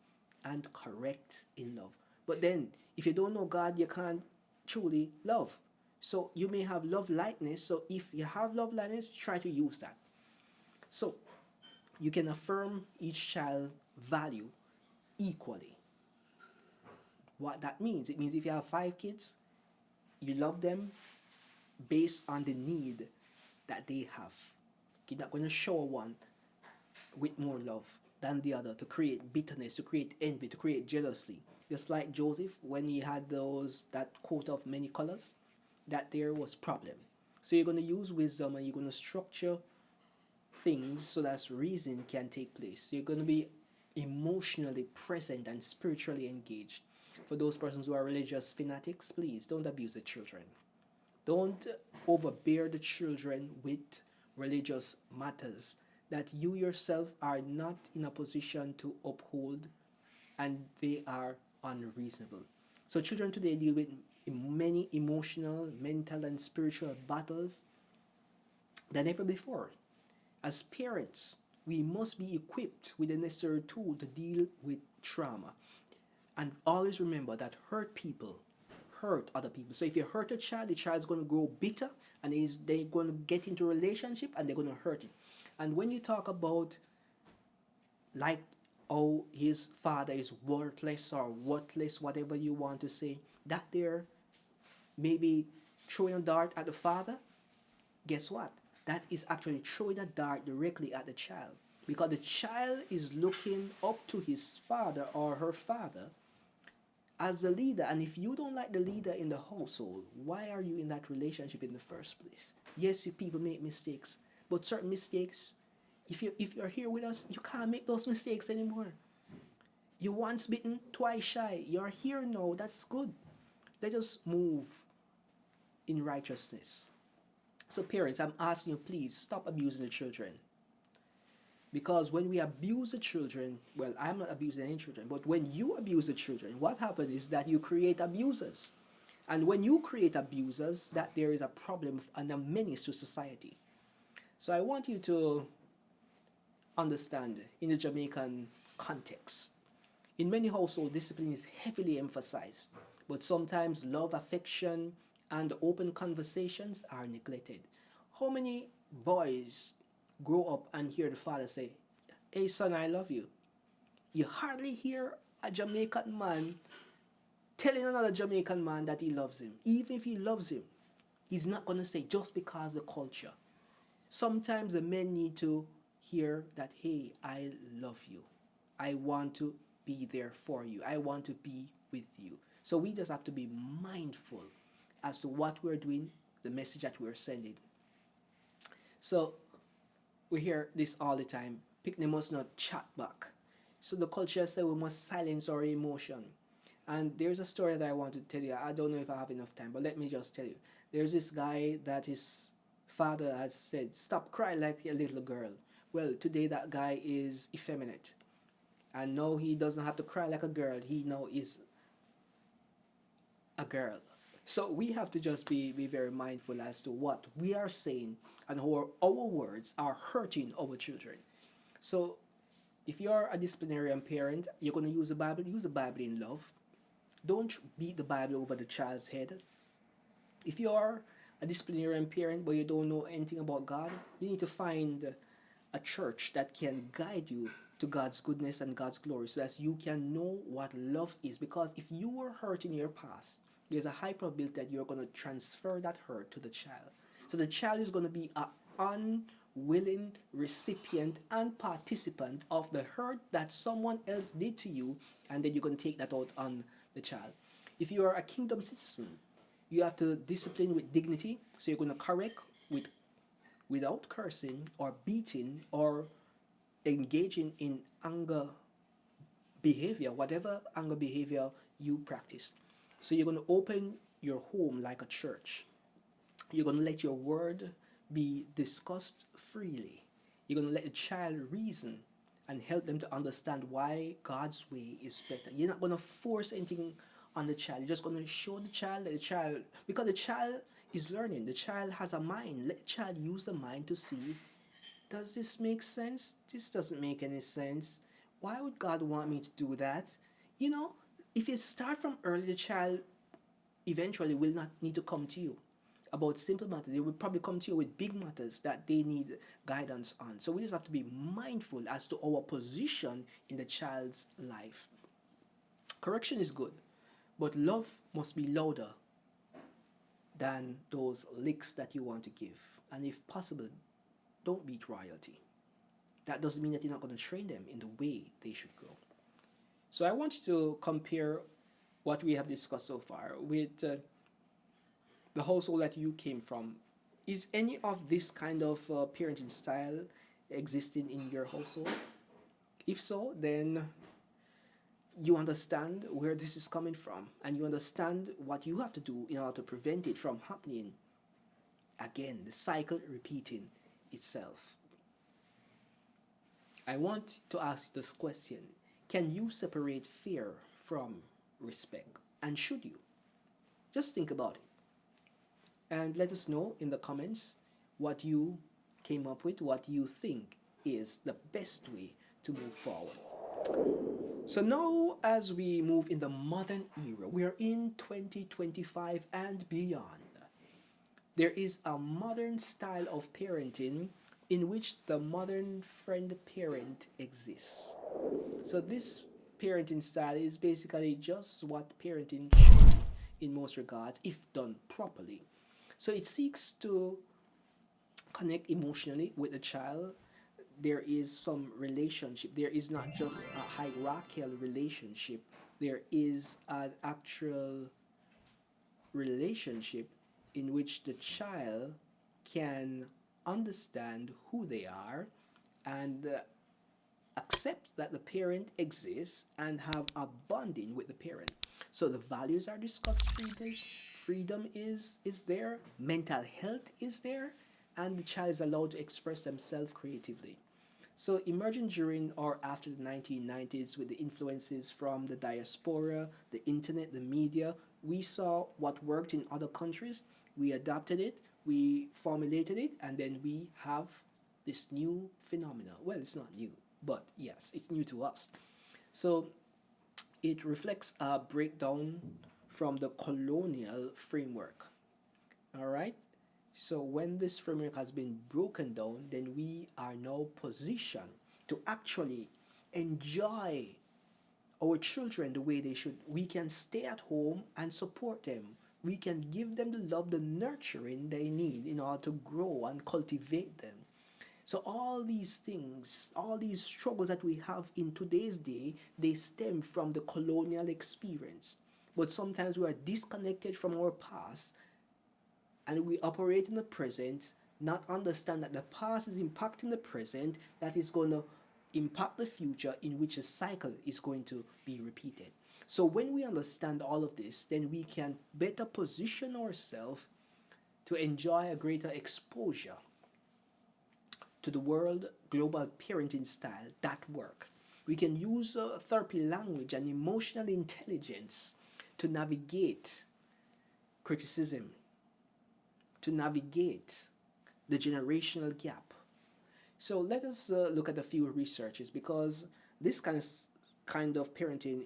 and correct in love. But then, if you don't know God, you can't truly love. So you may have love lightness. So if you have love lightness, try to use that. So you can affirm each child value equally. What that means, it means if you have 5 kids, you love them based on the need that they have. You're not going to shower one with more love than the other to create bitterness, to create envy, to create jealousy. Just like Joseph, when he had that coat of many colors, that there was problem. So you're going to use wisdom and you're going to structure things so that reason can take place. You're going to be emotionally present and spiritually engaged. For those persons who are religious fanatics, please don't abuse the children. Don't overbear the children with religious matters that you yourself are not in a position to uphold, and they are unreasonable. So children today deal with many emotional, mental, and spiritual battles than ever before. As parents, we must be equipped with the necessary tool to deal with trauma. And always remember that hurt people hurt other people. So if you hurt a child, the child's going to grow bitter, and they're going to get into a relationship and they're going to hurt it. And when you talk about, like, oh, his father is worthless or worthless, whatever you want to say, that there maybe throwing a dart at the father, guess what? That is actually throwing a dart directly at the child, because the child is looking up to his father or her father as the leader. And if you don't like the leader in the household, why are you in that relationship in the first place? Yes, you people make mistakes, but certain mistakes, if you're here with us, you can't make those mistakes anymore. You once bitten, twice shy. You're here now. That's good. Let us move in righteousness. So parents, I'm asking you, please stop abusing the children. Because when we abuse the children, well, I'm not abusing any children, but when you abuse the children, what happens is that you create abusers. And when you create abusers, that there is a problem and a menace to society. So I want you to understand, in the Jamaican context, in many households, discipline is heavily emphasized, but sometimes love, affection, and open conversations are neglected. How many boys grow up and hear the father say, "Hey son, I love you"? You hardly hear a Jamaican man telling another Jamaican man that he loves him. Even if he loves him, he's not going to say, just because the culture. Sometimes the men need to hear that, "Hey, I love you. I want to be there for you. I want to be with you." So we just have to be mindful as to what we're doing, the message that we're sending. So we hear this all the time. Picnic must not chat back. So the culture says we must silence our emotion. And there's a story that I want to tell you. I don't know if I have enough time, but let me just tell you. There's this guy that his father has said, "Stop crying like a little girl." Well, today that guy is effeminate. And now he doesn't have to cry like a girl. He now is a girl. So we have to just be very mindful as to what we are saying and how our words are hurting our children. So if you're a disciplinarian parent, you're going to use the Bible in love. Don't beat the Bible over the child's head. If you are a disciplinarian parent but you don't know anything about God, you need to find a church that can guide you to God's goodness and God's glory, so that you can know what love is. Because if you were hurt in your past, there's a high probability that you're going to transfer that hurt to the child. So the child is going to be an unwilling recipient and participant of the hurt that someone else did to you, and then you're going to take that out on the child. If you are a kingdom citizen, you have to discipline with dignity. So you're going to correct without cursing or beating or engaging in anger behavior, whatever anger behavior you practice. So you're going to open your home like a church. You're going to let your word be discussed freely. You're going to let the child reason and help them to understand why God's way is better. You're not going to force anything on the child. You're just going to show the child that because the child is learning. The child has a mind. Let the child use the mind to see, does this make sense? This doesn't make any sense. Why would God want me to do that? You know, if you start from early, the child eventually will not need to come to you about simple matters. They will probably come to you with big matters that they need guidance on. So we just have to be mindful as to our position in the child's life. Correction is good, but love must be louder than those licks that you want to give. And if possible, don't beat royalty. That doesn't mean that you're not going to train them in the way they should go. So I want you to compare what we have discussed so far with the household that you came from. Is any of this kind of parenting style existing in your household? If so, then you understand where this is coming from, and you understand what you have to do in order to prevent it from happening again, the cycle repeating itself. I want to ask this question: can you separate fear from respect? And should you? Just think about it. And let us know in the comments what you came up with, what you think is the best way to move forward. So now, as we move in the modern era, we are in 2025 and beyond. There is a modern style of parenting in which the modern friend parent exists. So this parenting style is basically just what parenting should be in most regards if done properly. So it seeks to connect emotionally with the child. There is some relationship. There is not just a hierarchical relationship. There is an actual relationship in which the child can understand who they are and accept that the parent exists and have a bonding with the parent. So the values are discussed freely. Freedom is there, mental health is there, and the child is allowed to express themselves creatively. So emerging during or after the 1990s with the influences from the diaspora, the internet, the media, we saw what worked in other countries, we adapted it, we formulated it, and then we have this new phenomena. Well, it's not new, but yes, it's new to us. So it reflects a breakdown from the colonial framework. All right? So when this framework has been broken down, then we are now positioned to actually enjoy our children the way they should. We can stay at home and support them. We can give them the love, the nurturing they need in order to grow and cultivate them. So all these things, all these struggles that we have in today's day, they stem from the colonial experience. But sometimes we are disconnected from our past and we operate in the present, not understand that the past is impacting the present, that is going to impact the future in which a cycle is going to be repeated. So when we understand all of this, then we can better position ourselves to enjoy a greater exposure to the world global parenting style that work. We can use therapy language and emotional intelligence to navigate criticism, to navigate the generational gap. So let us look at a few researches, because this kind of parenting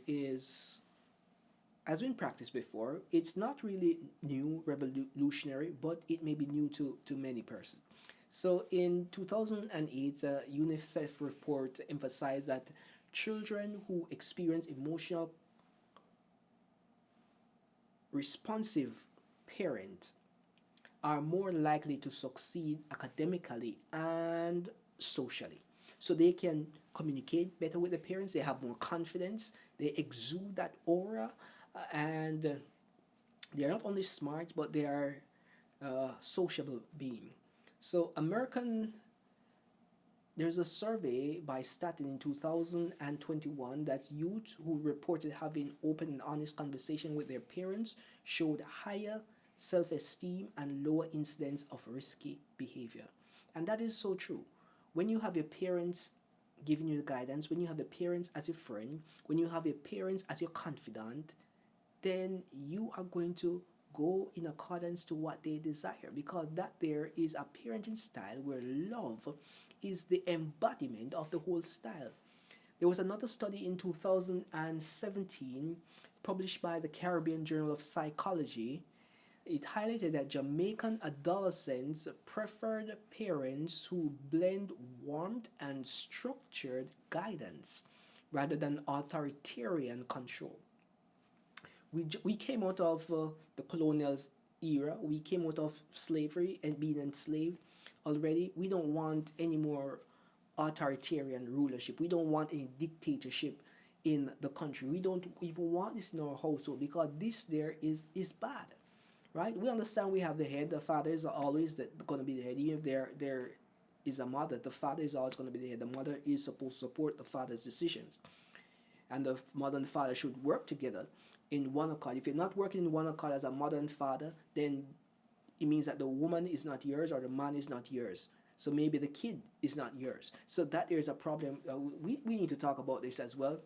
has been practiced before. It's not really new, revolutionary, but it may be new to many persons. So in 2008, a UNICEF report emphasized that children who experience emotional responsive parent are more likely to succeed academically and socially. So they can communicate better with the parents, they have more confidence, they exude that aura, and they are not only smart, but they are sociable being. So there's a survey by Statin in 2021 that youth who reported having open and honest conversation with their parents showed higher self-esteem and lower incidence of risky behavior. And that is so true. When you have your parents giving you the guidance, when you have the parents as your friend, when you have your parents as your confidant, then you are going to go in accordance to what they desire, because that there is a parenting style where love is the embodiment of the whole style. There was another study in 2017 published by the Caribbean Journal of Psychology. It highlighted that Jamaican adolescents preferred parents who blend warmth and structured guidance rather than authoritarian control. We came out of the colonial era. We came out of slavery and being enslaved already. We don't want any more authoritarian rulership. We don't want any dictatorship in the country. We don't even want this in our household, because this there is bad, right? We understand we have the head. The father is always going to be the head. Even if there is a mother, the father is always going to be the head. The mother is supposed to support the father's decisions, and the mother and the father should work together in one accord. If you're not working in one accord as a mother and father, then it means that the woman is not yours or the man is not yours. So maybe the kid is not yours. So that there's a problem. We need to talk about this as well,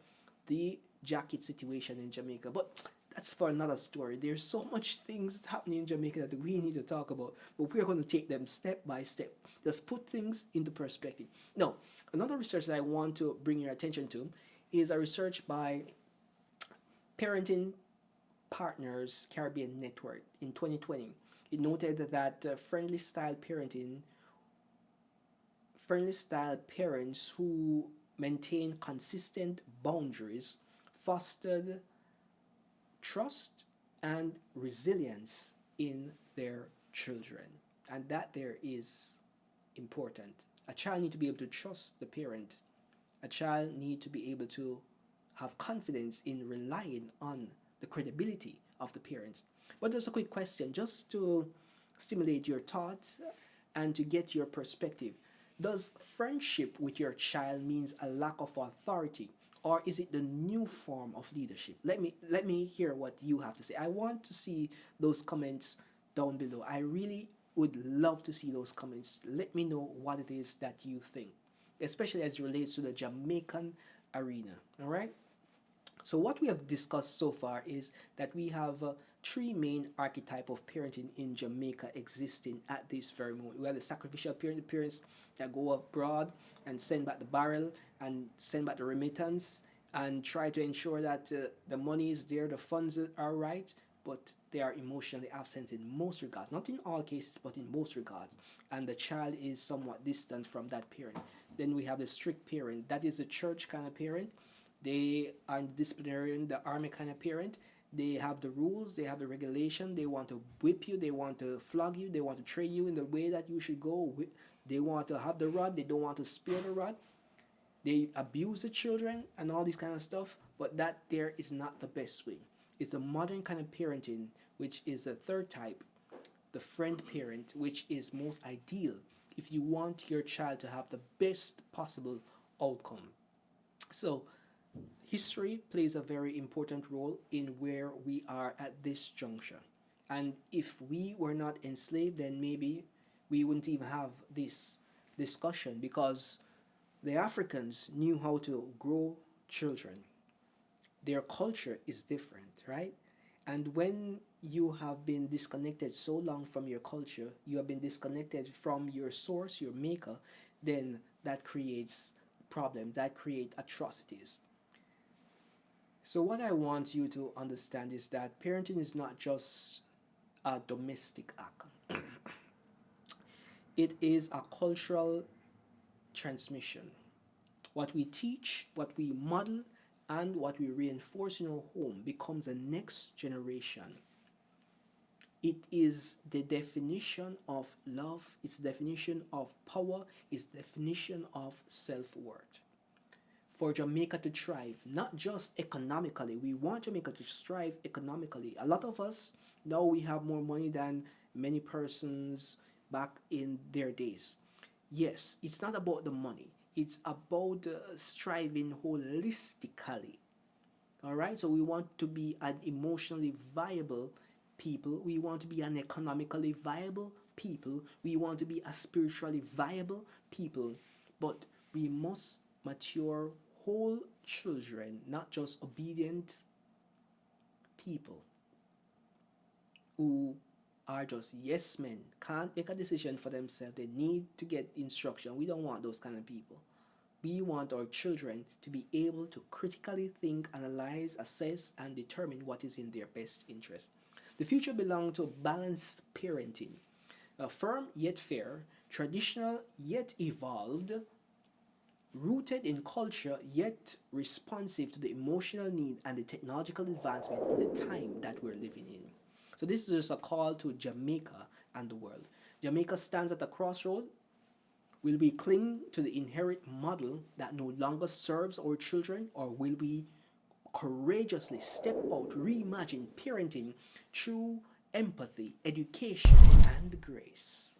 the jacket situation in Jamaica. But that's for another story. There's so much things happening in Jamaica that we need to talk about, but we're going to take them step by step. Just put things into perspective. Now, another research that I want to bring your attention to is a research by Parenting Partners Caribbean Network in 2020. It noted that friendly style parents who maintain consistent boundaries fostered trust and resilience in their children. And that there is important. A child needs to be able to trust the parent. A child needs to be able to have confidence in relying on the credibility of the parents. But just a quick question, just to stimulate your thoughts and to get your perspective. Does friendship with your child means a lack of authority, or is it the new form of leadership? Let me hear what you have to say. I want to see those comments down below. I really would love to see those comments. Let me know what it is that you think, especially as it relates to the Jamaican arena. All right? So what we have discussed so far is that we have three main archetype of parenting in Jamaica existing at this very moment. We have the sacrificial parent, the parents that go abroad and send back the barrel and send back the remittance and try to ensure that the money is there, the funds are right, but they are emotionally absent in most regards. Not in all cases, but in most regards. And the child is somewhat distant from that parent. Then we have the strict parent. That is the church kind of parent. They are disciplinarian, the army kind of parent. They have the rules, they have the regulation. They want to whip you, they want to flog you, they want to train you in the way that you should go. They want to have the rod, they don't want to spare the rod. They abuse the children and all this kind of stuff. But that there is not the best way. It's a modern kind of parenting, which is the third type, the friend parent, which is most ideal if you want your child to have the best possible outcome. So history plays a very important role in where we are at this juncture. And if we were not enslaved, then maybe we wouldn't even have this discussion, because the Africans knew how to grow children. Their culture is different, right? And when you have been disconnected so long from your culture, you have been disconnected from your source, your maker, then that creates problems, that create atrocities. So what I want you to understand is that parenting is not just a domestic act. It is a cultural transmission. What we teach, what we model, and what we reinforce in our home becomes the next generation. It is the definition of love, it's the definition of power, it's the definition of self-worth. For Jamaica to thrive, not just economically, we want Jamaica to thrive economically. A lot of us know we have more money than many persons back in their days. Yes, it's not about the money. It's about striving holistically. All right, so we want to be an emotionally viable people. We want to be an economically viable people. We want to be a spiritually viable people. But we must mature whole children, not just obedient people who are just yes men, can't make a decision for themselves. They need to get instruction. We don't want those kind of people. We want our children to be able to critically think, analyze, assess, and determine what is in their best interest. The future belongs to balanced parenting, firm yet fair, traditional yet evolved, rooted in culture yet responsive to the emotional need and the technological advancement in the time that we're living in. So this is just a call to Jamaica and the world. Jamaica stands at a crossroad. Will we cling to the inherent model that no longer serves our children, or will we courageously step out, reimagine parenting through empathy, education, and grace?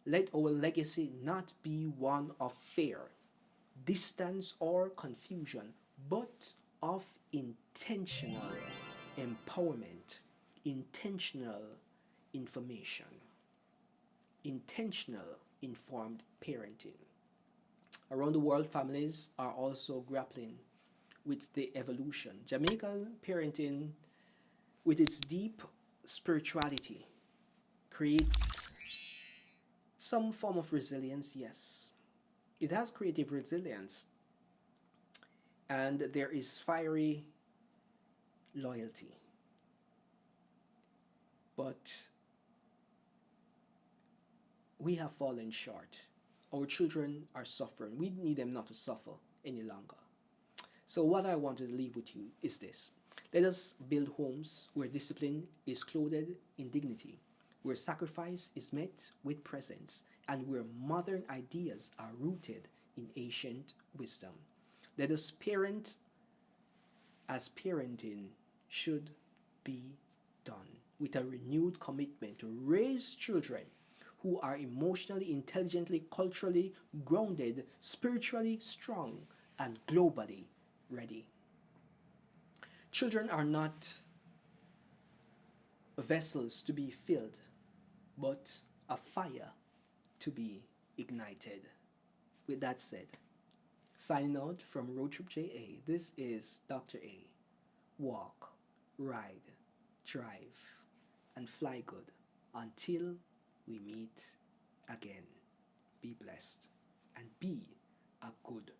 Let our legacy not be one of fear, distance, or confusion, but of intentional empowerment, intentional information, intentional informed parenting. Around the world, families are also grappling with the evolution. Jamaican parenting with its deep spirituality, creates some form of resilience, yes. It has creative resilience, and there is fiery loyalty. But we have fallen short. Our children are suffering. We need them not to suffer any longer. So, what I want to leave with you is this: let us build homes where discipline is clothed in dignity, where sacrifice is met with presence, and where modern ideas are rooted in ancient wisdom. Let us parent as parenting should be done, with a renewed commitment to raise children who are emotionally, intelligently, culturally grounded, spiritually strong, and globally ready. Children are not vessels to be filled, but a fire to be ignited. With that said, signing out from RoadTripja, this is Dr. A. Walk, ride, drive, and fly good until we meet again. Be blessed and be a good